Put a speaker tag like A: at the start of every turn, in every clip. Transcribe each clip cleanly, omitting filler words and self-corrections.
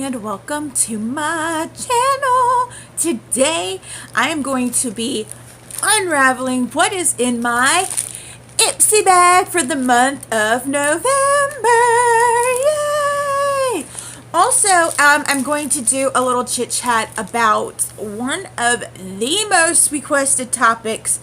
A: and welcome to my channel. Today I am going to be unraveling what is in my Ipsy bag for the month of November. Yay! Also, I'm going to do a little chit chat about one of the most requested topics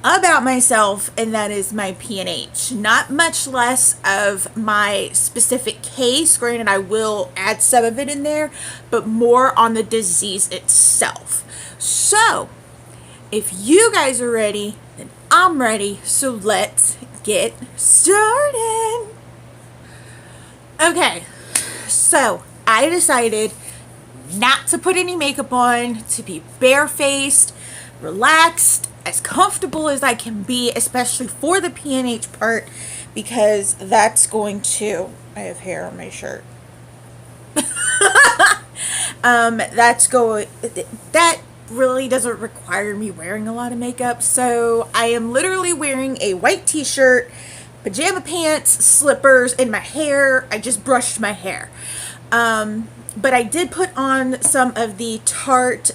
A: about myself, and that is my PNH. Not much less of my specific case. Granted, I will add some of it in there, but more on the disease itself. So, if you guys are ready, then I'm ready. So let's get started. Okay, so I decided not to put any makeup on, to be barefaced, relaxed, as comfortable as I can be, especially for the PNH part, because that's going to, I have hair on my shirt. That really doesn't require me wearing a lot of makeup. So I am literally wearing a white t-shirt, pajama pants, slippers, and my hair. I just brushed my hair. But I did put on some of the Tarte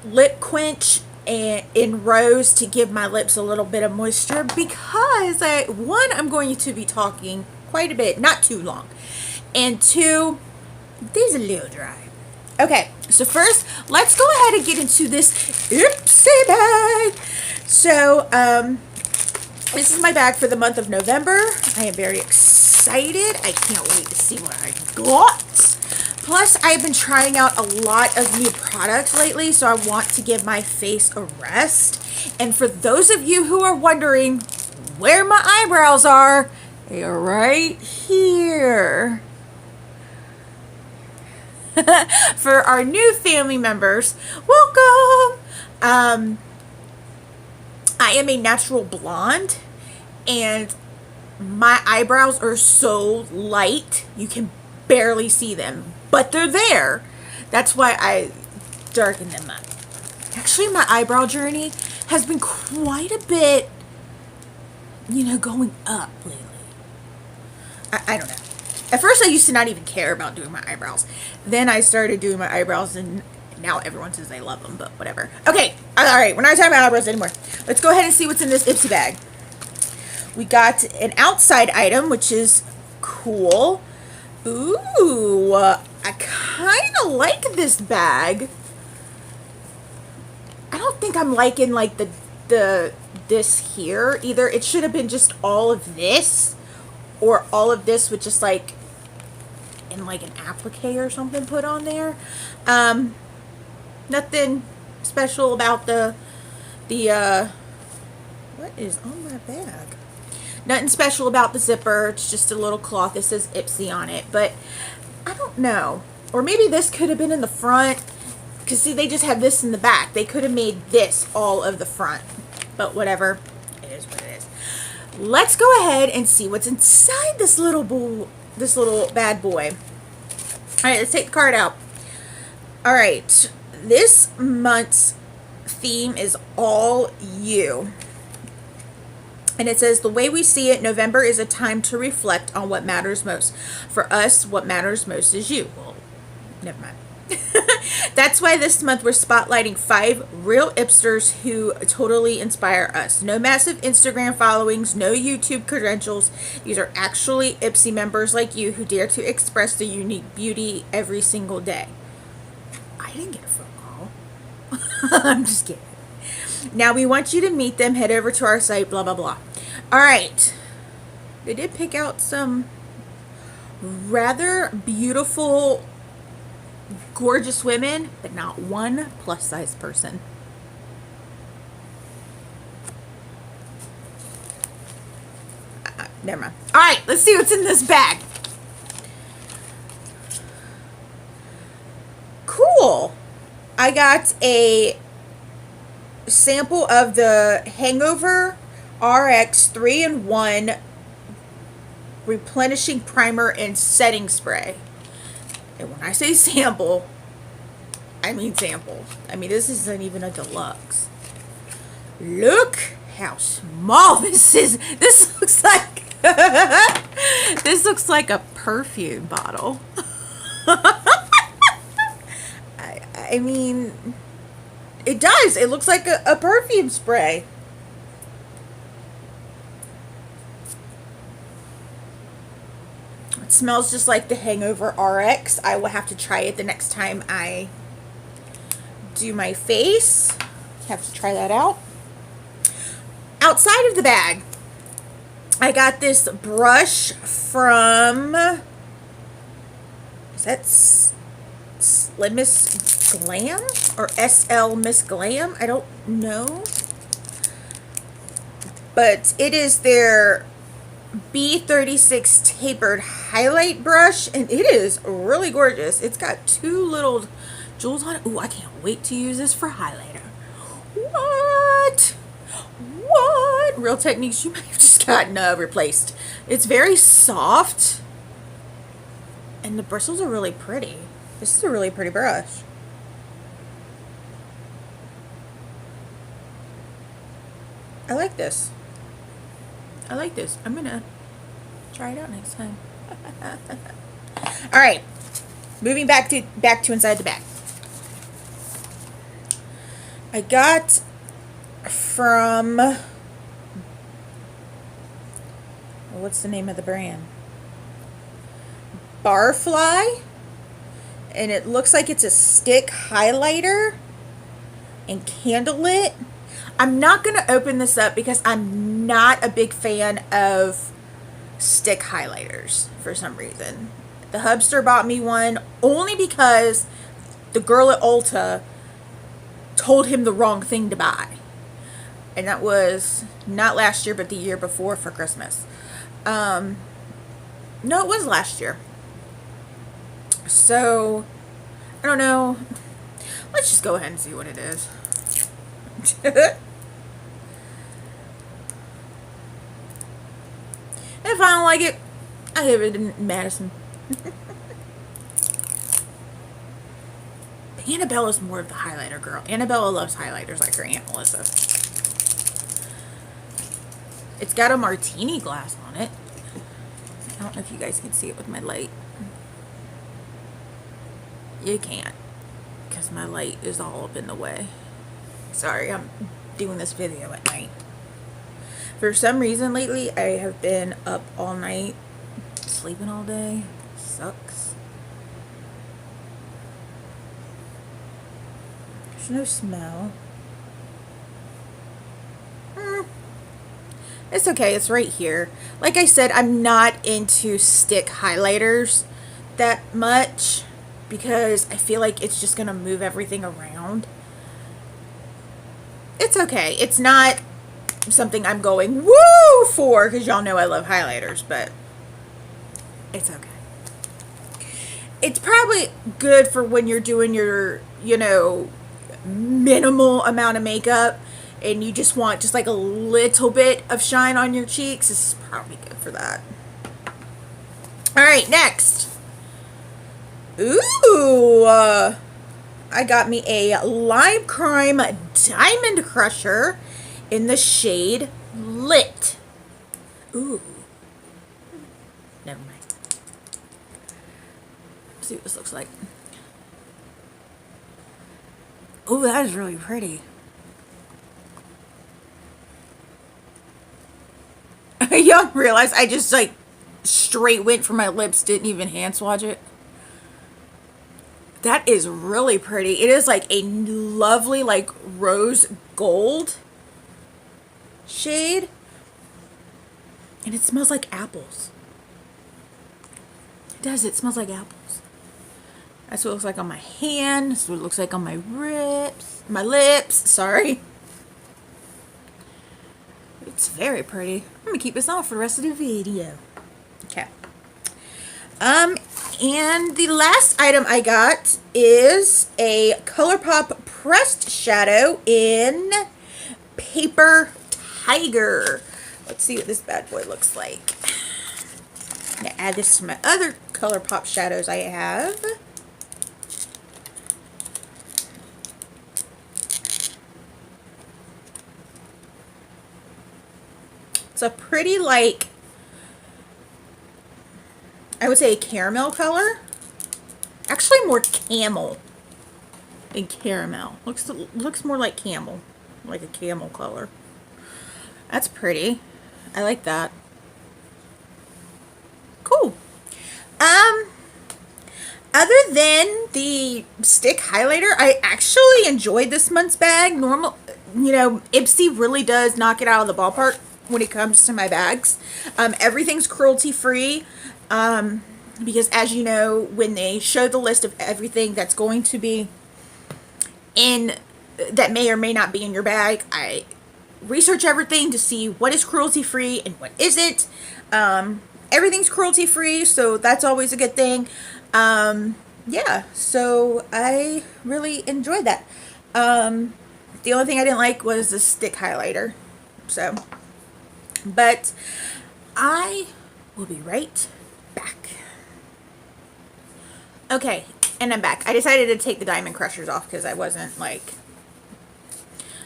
A: lip quench in rose to give my lips a little bit of moisture, because I'm going to be talking quite a bit, not too long, and two, these are a little dry. Okay, so first let's go ahead and get into this Ipsy bag. So this is my bag for the month of November. I am very excited. I can't wait to see what I got. Plus, I've been trying out a lot of new products lately, so I want to give my face a rest. And for those of you who are wondering where my eyebrows are, they are right here. For our new family members, welcome! I am a natural blonde, and my eyebrows are so light, you can barely see them. But they're there. That's why I darken them up. Actually, my eyebrow journey has been quite a bit, going up lately. I don't know. At first, I used to not even care about doing my eyebrows. Then I started doing my eyebrows, and now everyone says they love them, but whatever. Okay, all right, we're not talking about eyebrows anymore. Let's go ahead and see what's in this Ipsy bag. We got an outside item, which is cool. Ooh, I kind of like this bag. I don't think I'm liking like this here either. It should have been just all of this, or all of this with just like in like an applique or something put on there. Nothing special about the what is on my bag? Nothing special about the zipper. It's just a little cloth that says Ipsy on it. But I don't know. Or maybe this could have been in the front. Because, see, they just have this in the back. They could have made this all of the front. But whatever. It is what it is. Let's go ahead and see what's inside this little bad boy. Alright, let's take the card out. Alright. This month's theme is all you. And it says, the way we see it, November is a time to reflect on what matters most. For us, what matters most is you. Well, never mind. That's why this month we're spotlighting 5 real Ipsters who totally inspire us. No massive Instagram followings, no YouTube credentials. These are actually Ipsy members like you who dare to express their unique beauty every single day. I didn't get a phone call. I'm just kidding. Now we want you to meet them. Head over to our site, blah, blah, blah. All right. They did pick out some rather beautiful, gorgeous women, but not one plus-size person. Never mind. All right, let's see what's in this bag. Cool. I got a sample of the Hangover RX 3-in-1 replenishing primer and setting spray. And when I say sample, I mean sample. I mean, this isn't even a deluxe. Look how small this is. This looks like This looks like a perfume bottle. I mean, it does. It looks like a perfume spray. It smells just like the Hangover RX. I will have to try it the next time I do my face. Have to try that out. Outside of the bag, I got this brush from, is that Slim Miss Glam or SL Miss Glam? I don't know. But it is their B36 tapered highlight brush, and it is really gorgeous. It's got 2 little jewels on it. Ooh, I can't wait to use this for highlighter. What? Real Techniques, you might have just gotten replaced. It's very soft, and the bristles are really pretty. This is a really pretty brush. I like this. I like this. I'm gonna try it out next time. All right, moving back to inside the bag. I got from, what's the name of the brand? Barfly, and it looks like it's a stick highlighter and candlelit. I'm not going to open this up because I'm not a big fan of stick highlighters for some reason. The hubster bought me one only because the girl at Ulta told him the wrong thing to buy. And that was not last year, but the year before for Christmas. No, it was last year. So, I don't know. Let's just go ahead and see what it is. If I don't like it, I give it to Madison. Annabella's more of the highlighter girl. Annabella loves highlighters like her Aunt Melissa. It's got a martini glass on it. I don't know if you guys can see it with my light. You can't, because my light is all up in the way. Sorry, I'm doing this video at night. For some reason lately, I have been up all night, sleeping all day. Sucks. There's no smell. It's okay, it's right here. Like I said, I'm not into stick highlighters that much because I feel like it's just going to move everything around. It's okay. It's not something I'm going woo for because y'all know I love highlighters, but it's okay. It's probably good for when you're doing your, you know, minimal amount of makeup and you just want just like a little bit of shine on your cheeks. This is probably good for that. All right, next. Ooh, I got me a Lime Crime Diamond Crusher in the shade Lit. Ooh. Never mind. Let's see what this looks like. Ooh, that is really pretty. Y'all realize I just like straight went for my lips, didn't even hand swatch it. That is really pretty. It is like a lovely like rose gold shade. And it smells like apples. It does. It smells like apples. That's what it looks like on my hand. That's what it looks like on my ribs. My lips. Sorry. It's very pretty. I'm going to keep this on for the rest of the video. Okay. And the last item I got is a ColourPop pressed shadow in Paper Tiger. Let's see what this bad boy looks like. I'm going to add this to my other ColourPop shadows I have. It's a pretty like I would say a caramel color. Actually more camel than caramel. Looks more like camel. Like a camel color. That's pretty. I like that. Cool. Other than the stick highlighter, I actually enjoyed this month's bag. Ipsy really does knock it out of the ballpark when it comes to my bags. Everything's cruelty free. Because as you know, when they show the list of everything that's going to be in, that may or may not be in your bag, I research everything to see what is cruelty free and what isn't. Everything's cruelty free, so that's always a good thing. Yeah, so I really enjoyed that. The only thing I didn't like was the stick highlighter. So, but I will be right back. Okay, and I'm back. I decided to take the diamond crushers off because I wasn't like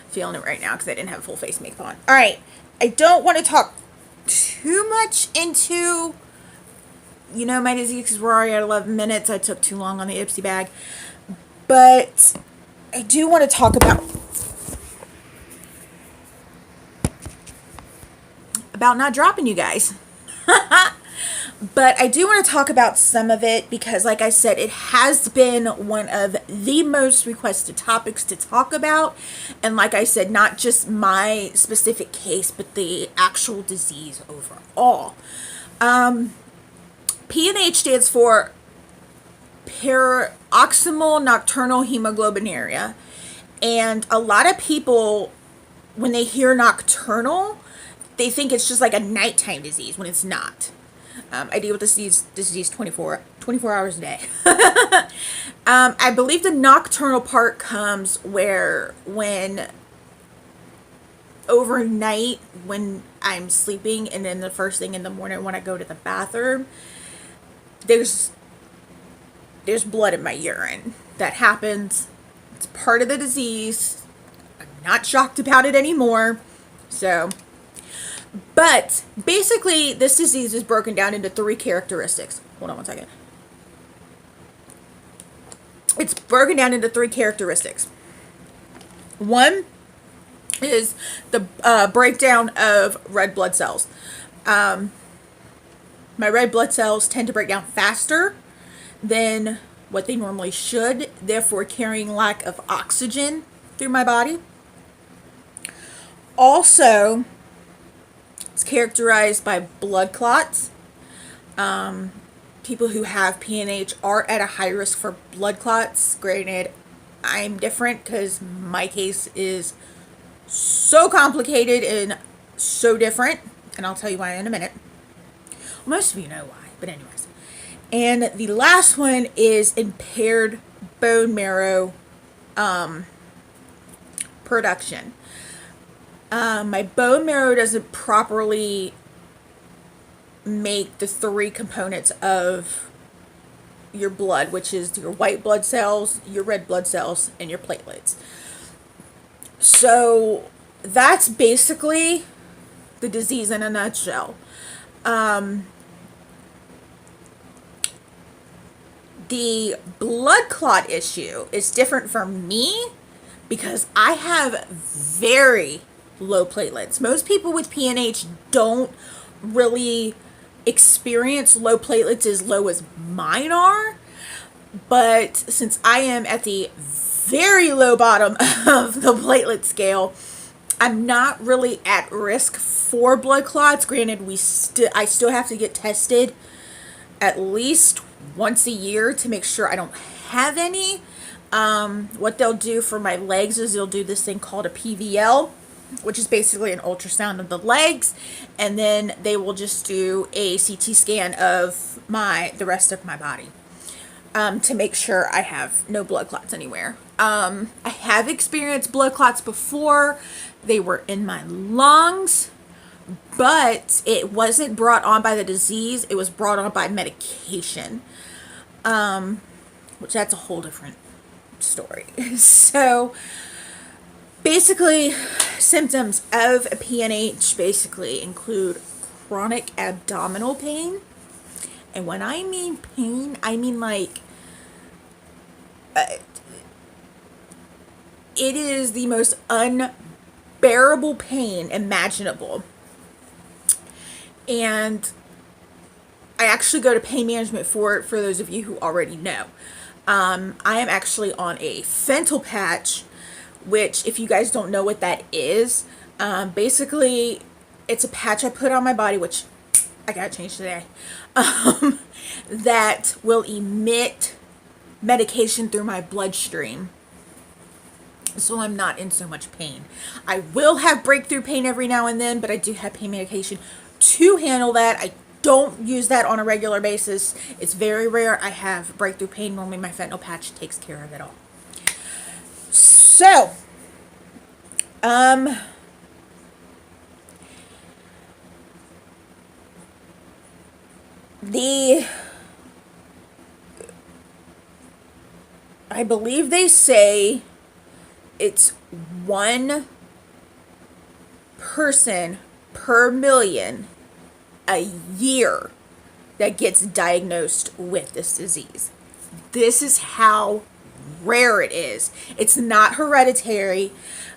A: feeling it right now because I didn't have full face makeup on. All right, I don't want to talk too much into my disease because we're already at 11 minutes. I took too long on the Ipsy bag, but I do want to talk about not dropping you guys. But I do want to talk about some of it because, like I said, it has been one of the most requested topics to talk about. And like I said, not just my specific case, but the actual disease overall. PNH stands for paroxysmal nocturnal hemoglobinuria. And a lot of people, when they hear nocturnal, they think it's just like a nighttime disease when it's not. I deal with this disease 24 hours a day. I believe the nocturnal part comes when overnight, when I'm sleeping, and then the first thing in the morning when I go to the bathroom, there's blood in my urine. That happens. It's part of the disease. I'm not shocked about it anymore. So, but basically, this disease is broken down into 3 characteristics. Hold on one second. It's broken down into 3 characteristics. One is the breakdown of red blood cells. My red blood cells tend to break down faster than what they normally should, therefore carrying lack of oxygen through my body. Also, it's characterized by blood clots. People who have PNH are at a high risk for blood clots. Granted, I'm different because my case is so complicated and so different, and I'll tell you why in a minute. Well, most of you know why, but anyways. And the last one is impaired bone marrow production. My bone marrow doesn't properly make the 3 components of your blood, which is your white blood cells, your red blood cells, and your platelets. So that's basically the disease in a nutshell. The blood clot issue is different for me because I have very low platelets. Most people with PNH don't really experience low platelets as low as mine are, but since I am at the very low bottom of the platelet scale, I'm not really at risk for blood clots. Granted, I still have to get tested at least once a year to make sure I don't have any. What they'll do for my legs is they'll do this thing called a PVL, which is basically an ultrasound of the legs, and then they will just do a CT scan of the rest of my body to make sure I have no blood clots anywhere. I have experienced blood clots before. They were in my lungs, but it wasn't brought on by the disease. It was brought on by medication, which that's a whole different story. So basically, symptoms of a PNH basically include chronic abdominal pain And when I mean pain, I mean like, uh, it is the most unbearable pain imaginable. And I actually go to pain management for it, for those of you who already know. I am actually on a fentanyl patch, which, if you guys don't know what that is, basically, it's a patch I put on my body, which I gotta change today, that will emit medication through my bloodstream. So I'm not in so much pain. I will have breakthrough pain every now and then, but I do have pain medication to handle that. I don't use that on a regular basis. It's very rare I have breakthrough pain. Normally my fentanyl patch takes care of it all. So, I believe they say it's one person per million a year that gets diagnosed with this disease. This is how rare it is. It's not hereditary.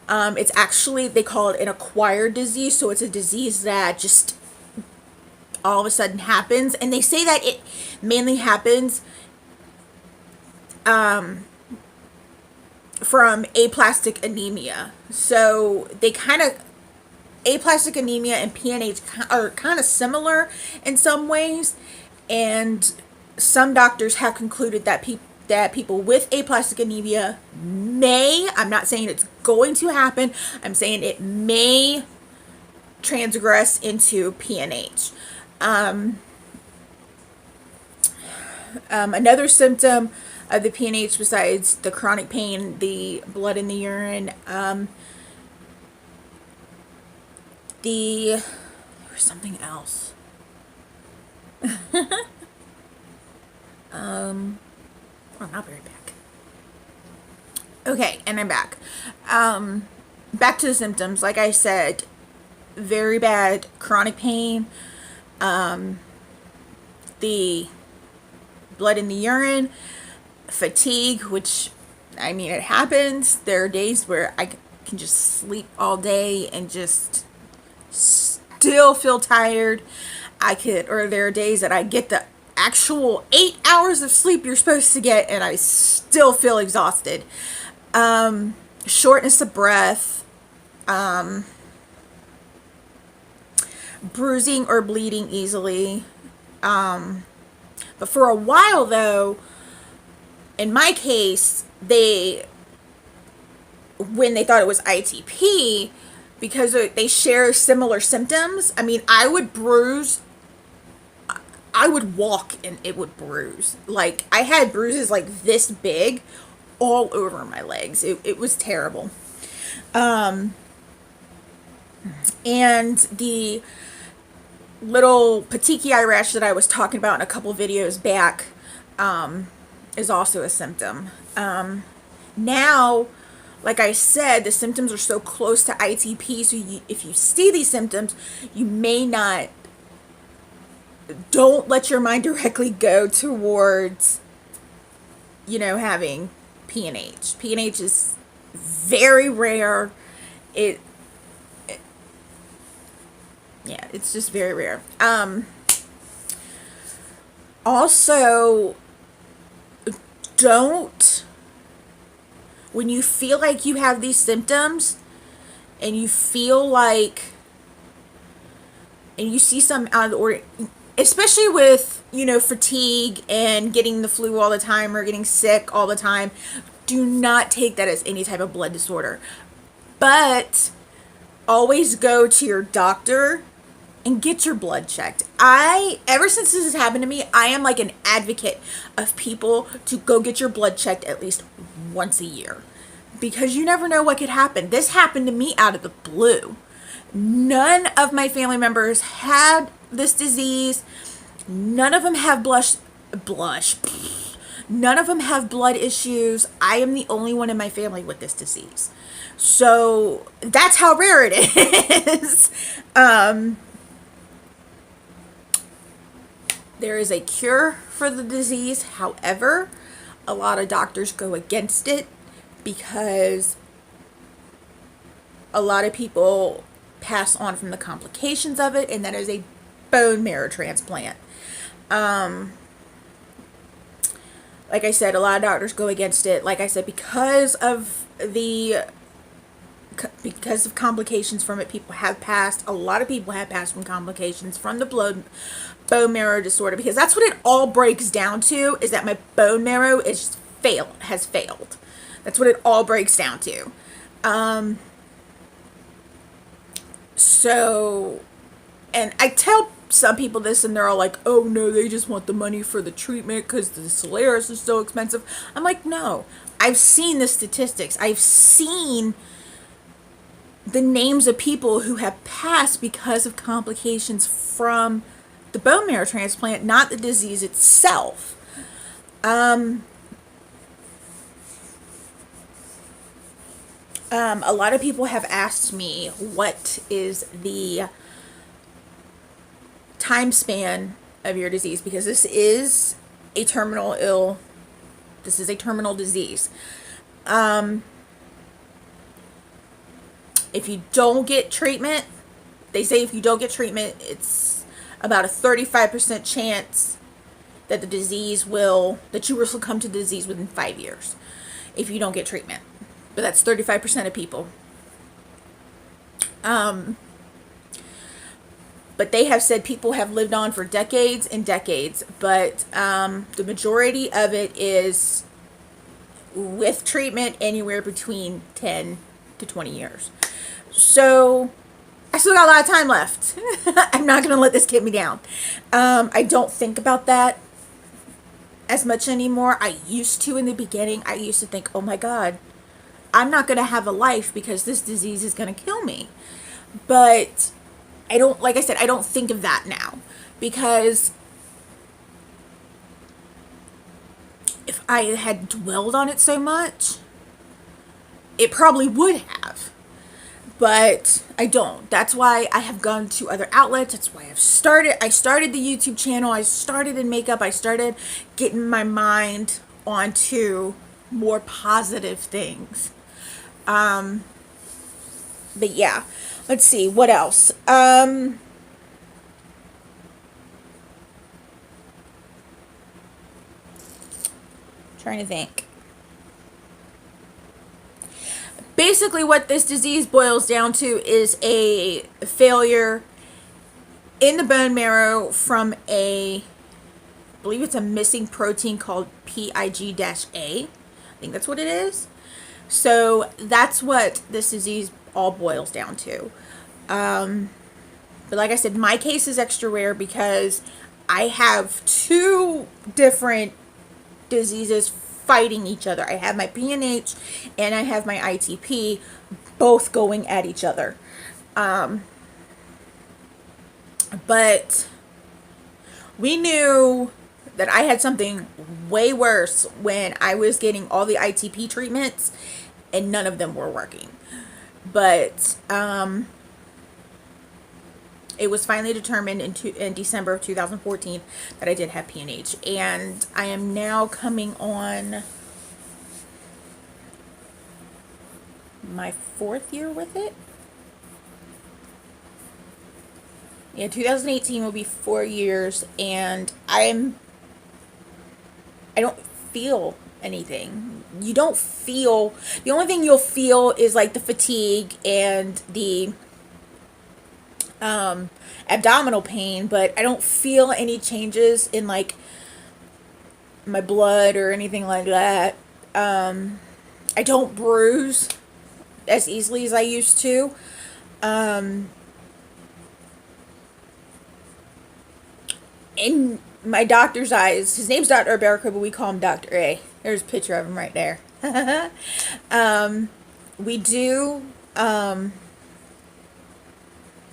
A: It's actually, they call it an acquired disease. So it's a disease that just all of a sudden happens. And they say that it mainly happens from aplastic anemia. So they kind of, aplastic anemia and PNH are kind of similar in some ways, and some doctors have concluded that people with aplastic anemia may, I'm not saying it's going to happen, I'm saying it may transgress into PNH. Another symptom of the PNH, besides the chronic pain, the blood in the urine, there was something else. I'll be right back. Okay, and I'm back. Back to the symptoms. Like I said, very bad chronic pain, the blood in the urine, fatigue, which, I mean, it happens. There are days where I can just sleep all day and just still feel tired. Or there are days that I get the actual 8 hours of sleep you're supposed to get and I still feel exhausted. Shortness of breath, bruising or bleeding easily. But for a while though, in my case, when they thought it was ITP, because they share similar symptoms, I mean, I would walk and it would bruise. Like, I had bruises like this big all over my legs. It was terrible. And the little petechiae rash that I was talking about in a couple videos back is also a symptom. Now, like I said, the symptoms are so close to ITP, so if you see these symptoms, you may not, don't let your mind directly go towards, having PNH. PNH is very rare. Yeah, it's just very rare. Also, when you feel like you have these symptoms and you feel like, and you see some out of the order, especially with, fatigue and getting the flu all the time or getting sick all the time, do not take that as any type of blood disorder. But always go to your doctor and get your blood checked. Ever since this has happened to me, I am like an advocate of people to go get your blood checked at least once a year, because you never know what could happen. This happened to me out of the blue. None of my family members had this disease. None of them have None of them have blood issues. I am the only one in my family with this disease. So that's how rare it is. there is a cure for the disease. However, a lot of doctors go against it because a lot of people pass on from the complications of it, and that is a bone marrow transplant. Like I said, a lot of doctors go against it. Like I said, because of complications from it, people have passed. A lot of people have passed from complications from the bone marrow disorder, because that's what it all breaks down to, is that my bone marrow has failed. That's what it all breaks down to. So, and I tell some people this and they're all like, oh no, they just want the money for the treatment because the Solaris is so expensive. I'm like, no, I've seen the statistics. I've seen the names of people who have passed because of complications from the bone marrow transplant, not the disease itself. A lot of people have asked me what is the time span of your disease, because this is a terminal disease. If you don't get treatment, they say if you don't get treatment, it's about a 35% chance that that you will succumb to the disease within 5 years if you don't get treatment. But that's 35% of people. But they have said people have lived on for decades and decades, but the majority of it is, with treatment, anywhere between 10 to 20 years. So I still got a lot of time left. I'm not going to let this get me down. I don't think about that as much anymore. I used to in the beginning. I used to think, oh my God, I'm not going to have a life because this disease is going to kill me. But I don't, like I said, I don't think of that now, because if I had dwelled on it so much, it probably would have. But I don't. That's why I have gone to other outlets. That's why I started the YouTube channel. I started in makeup. I started getting my mind onto more positive things. But yeah, let's see what else. Trying to think. Basically, what this disease boils down to is a failure in the bone marrow from I believe it's a missing protein called PIG-A. I think that's what it is. So that's what this disease all boils down to. But like I said, my case is extra rare because I have two different diseases fighting each other. I have my PNH and I have my ITP, both going at each other. But we knew that I had something way worse when I was getting all the ITP treatments and none of them were working. But it was finally determined in December of 2014 that I did have PNH. And I am now coming on my 4th year with it. Yeah, 2018 will be 4 years, and I don't feel anything. You don't feel, the only thing you'll feel is like the fatigue and the abdominal pain, but I don't feel any changes in like my blood or anything like that. I don't bruise as easily as I used to. In my doctor's eyes, his name's Dr. Arberica, but we call him Dr. A. There's a picture of him right there. We do,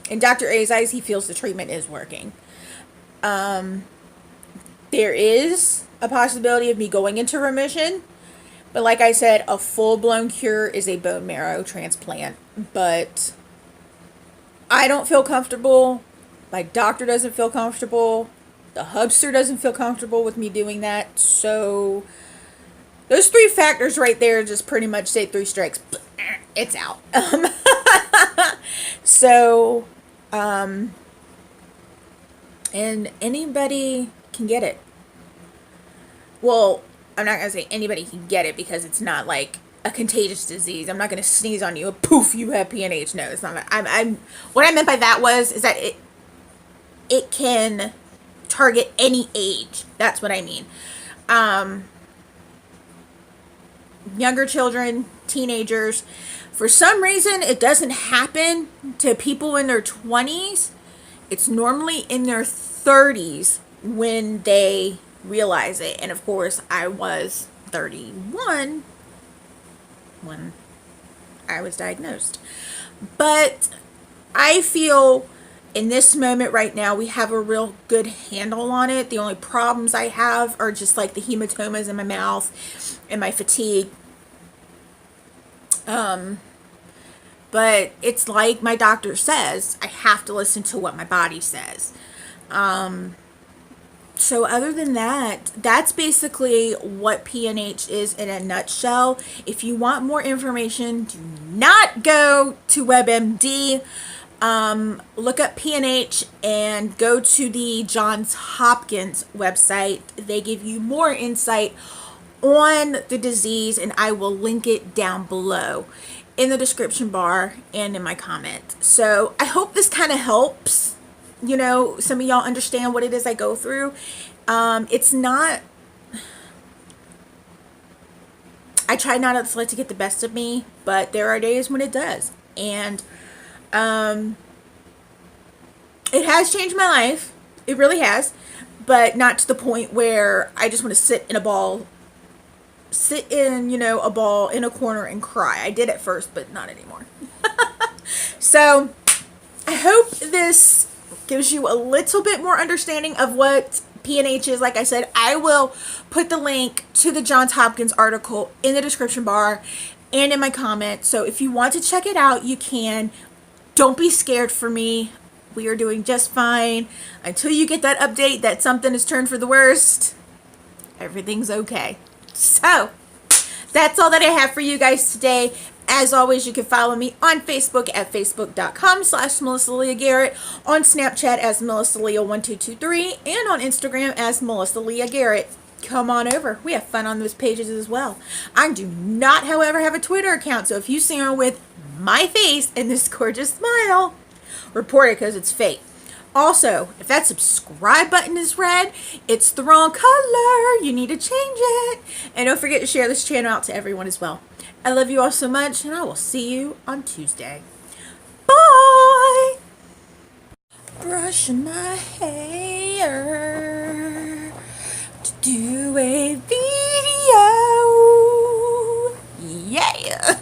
A: in Dr. A's eyes, he feels the treatment is working. There is a possibility of me going into remission, but like I said, a full-blown cure is a bone marrow transplant. But I don't feel comfortable. My doctor doesn't feel comfortable The hubster doesn't feel comfortable with me doing that. So those 3 factors right there just pretty much say 3 strikes. It's out. So, and anybody can get it. Well, I'm not going to say anybody can get it because it's not like a contagious disease. I'm not going to sneeze on you and poof, you have PNH. No, it's not. What I meant by that is that it can target any age. That's what I mean. Younger children, teenagers. For some reason, it doesn't happen to people in their 20s. It's normally in their 30s when they realize it. And of course, I was 31 when I was diagnosed. But I feel in this moment right now, we have a real good handle on it. The only problems I have are just like the hematomas in my mouth and my fatigue. But it's like my doctor says, I have to listen to what my body says. So other than that, that's basically what PNH is in a nutshell. If you want more information, do not go to WebMD. Look up PNH and go to the Johns Hopkins website. They give you more insight on the disease, and I will link it down below in the description bar and in my comment. So I hope this kind of helps. You know, some of y'all understand what it is I go through. It's not, I try not to let it get the best of me, but there are days when it does. And it has changed my life. It really has. But not to the point where I just want to sit in a ball in a corner and cry. I did at first, but not anymore. So I hope this gives you a little bit more understanding of what PNH is. Like I said, I will put the link to the Johns Hopkins article in the description bar and in my comment. So if you want to check it out, you can. Don't be scared for me. We are doing just fine. Until you get that update that something has turned for the worst, everything's okay. So that's all that I have for you guys today. As always, you can follow me on Facebook at facebook.com/Melissa Leah Garrett, on Snapchat as Melissa Leah 1223, and on Instagram as Melissa Leah Garrett. Come on over. We have fun on those pages as well. I do not, however, have a Twitter account, so if you see me with my face and this gorgeous smile, report it because it's fake. Also, if that subscribe button is red, it's the wrong color. You need to change it. And don't forget to share this channel out to everyone as well. I love you all so much, and I will see you on Tuesday. Bye! Brushing my hair to do a video. Yeah!